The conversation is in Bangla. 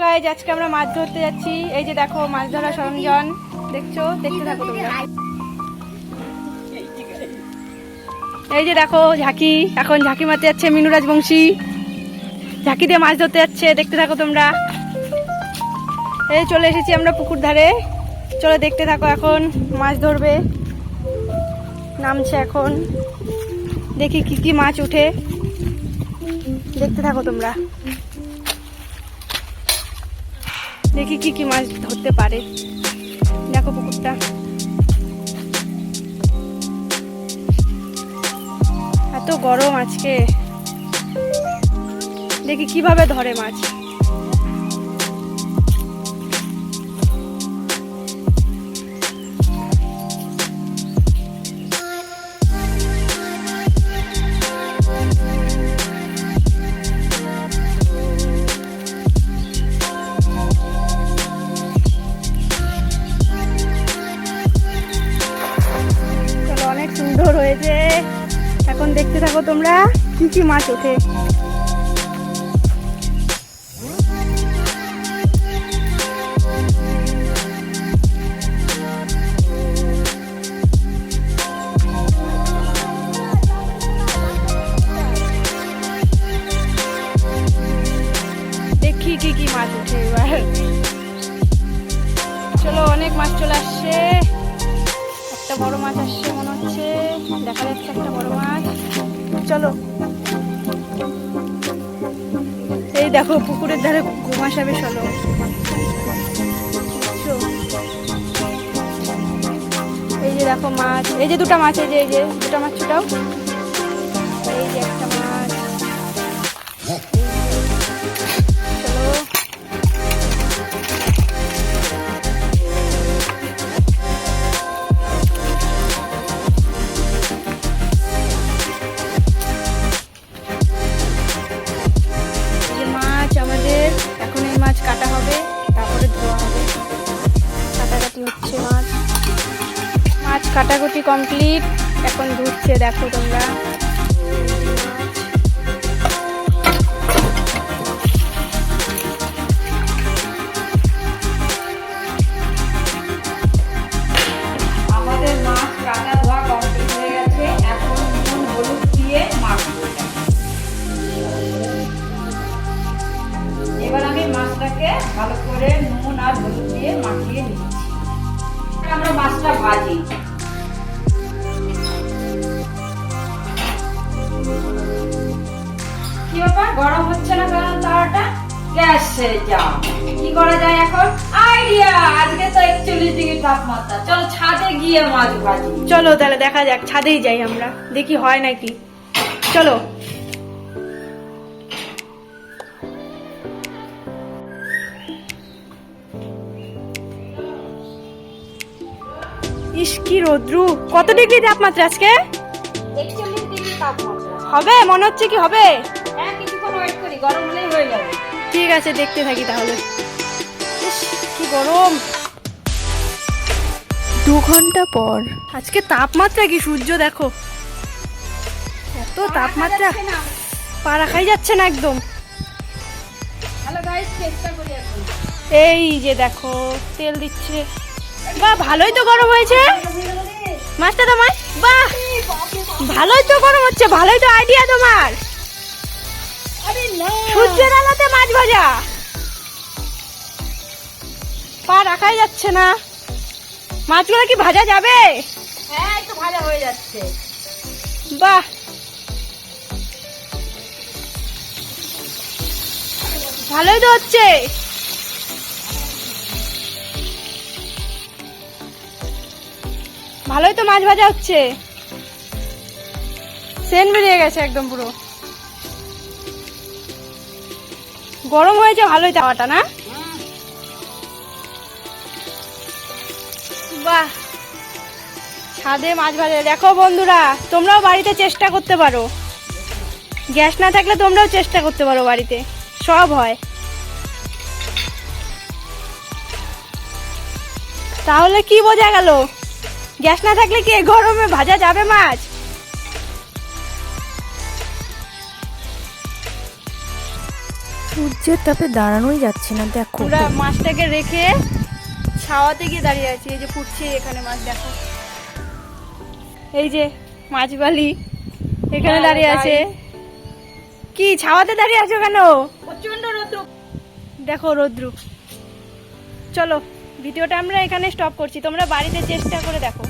গাইজ, আজকে আমরা মাছ ধরতে যাচ্ছি। এই যে দেখো মাছ ধরার সরঞ্জাম দেখছো, দেখতে থাকো তোমরা। এই যে দেখো ঝাঁকি, এখন ঝাঁকি মারতে যাচ্ছে মিনু রাজবংশী। ঝাঁকি দিয়ে মাছ ধরতে যাচ্ছে, দেখতে থাকো তোমরা। এই চলে এসেছি আমরা পুকুর ধারে, চলো দেখতে থাকো। এখন মাছ ধরবে, নামছে এখন, দেখি কি কি মাছ উঠে, দেখতে থাকো তোমরা। দেখি কি কি মাছ ধরতে পারে। দেখো পুকুরটা, এত গরম আজকে, দেখি কিভাবে ধরে মাছ। অনেক সুন্দর হয়েছে, এখন দেখতে থাকো তোমরা কি কি মাছ ওঠে। দেখি কি কি মাছ ওঠে এবার। চলো, অনেক মাছ চলে আসছে। একটা বড় মাছ আসছে মনে হচ্ছে, দেখা যাচ্ছে একটা বড় মাছ। চলো, এই দেখো পুকুরের ধারে ঘুমাস হবে। চলো, এই যে দেখো মাছ, এই যে দুটা মাছ, এই যে দুটা মাছ ছোটাও। এই যে একটা মাছ। চলো, আমাদের এখন এই মাছ কাটা হবে, তারপরে ধোয়া হবে। কাটাকাটি হচ্ছে, মাছ কাটাকুটি কমপ্লিট, এখন ধুচ্ছে। দেখো তোমরা, আমাদের মাছ কাটা ধোয়া কমপ্লিট হয়ে গেছে। এখন নুন হলুদ দিয়ে মাখবো। এবার আমি মাছটাকে ভালো করে নুন আর হলুদ দিয়ে মাখিয়ে নিচ্ছি। আমরা মাছটা ভাজি। কি ব্যাপার, গরম হচ্ছে না কারণ তাওয়াটা গ্যাস ছেড়ে যাও। কি করা যায় এখন? আইডিয়া, আজকে তো 41 ডিগ্রি তাপমাত্রা, চলো ছাদে গিয়ে মাছ ভাজি। চলো তাহলে দেখা যাক, ছাদেই যাই আমরা, দেখি হয় নাকি। চলো। ইস কি রোদ্রু, কত ডিগ্রি তাপমাত্রা আজকে? 41 ডিগ্রি তাপমাত্রা। হবে মনে হচ্ছে, কি হবে? হ্যাঁ, কিছুক্ষণ ওয়েট করি, গরম হলেই হয়ে যাবে। ঠিক আছে, দেখতে থাকি তাহলে। ইস কি গরম। 2 ঘন্টা পর। আজকে তাপমাত্রা কি, সূর্য দেখো, এত তাপমাত্রা, পা রাখাই যাচ্ছে না একদম। হ্যালো গাইস, চেষ্টা করি এখন। এই যে দেখো তেল দিচ্ছে। বাহ, ভালোই তো গরম হয়েছে মাছটা তোমার। বাহ, ভালোই তো গরম হচ্ছে, ভালোই তো আইডিয়া তোমার। সূর্যের আলোতে মাছ ভাজা, পা রাখাই যাচ্ছে না। মাছগুলো কি ভাজা যাবে? হ্যাঁ, একটু ভাজা হয়ে যাচ্ছে। বাহ, ভালোই তো হচ্ছে। ভালোই তো মাছ ভাজা হচ্ছে, সেন বেরিয়ে গেছে একদম পুরো। গরম হয়েছে ভালোই তাওয়াটা, না? বাহ, ছাদে মাছ ভাজা। দেখো বন্ধুরা, তোমরাও বাড়িতে চেষ্টা করতে পারো, গ্যাস না থাকলে তোমরাও চেষ্টা করতে পারো, বাড়িতে সব হয়। তাহলে কি বোঝা গেল, গ্যাস না থাকলে কি গরমে ভাজা যাবে মাছ? সূর্যের তাপে দাঁড়ানোই যাচ্ছে না, দেখো। আমরা মাছটাকে রেখে ছাওয়াতে গিয়ে দাঁড়িয়ে আছি। এই যে ফুটছে এখানে মাছ, দেখো। এই যে মাছবালি এখানে দাঁড়িয়ে আছে। কি ছাওয়াতে দাঁড়িয়ে আছো কেন? প্রচন্ড রৌদ্র, দেখো রৌদ্র। চলো ভিডিওটা আমরা এখানে স্টপ করছি, তোমরা বাড়িতে চেষ্টা করে দেখো।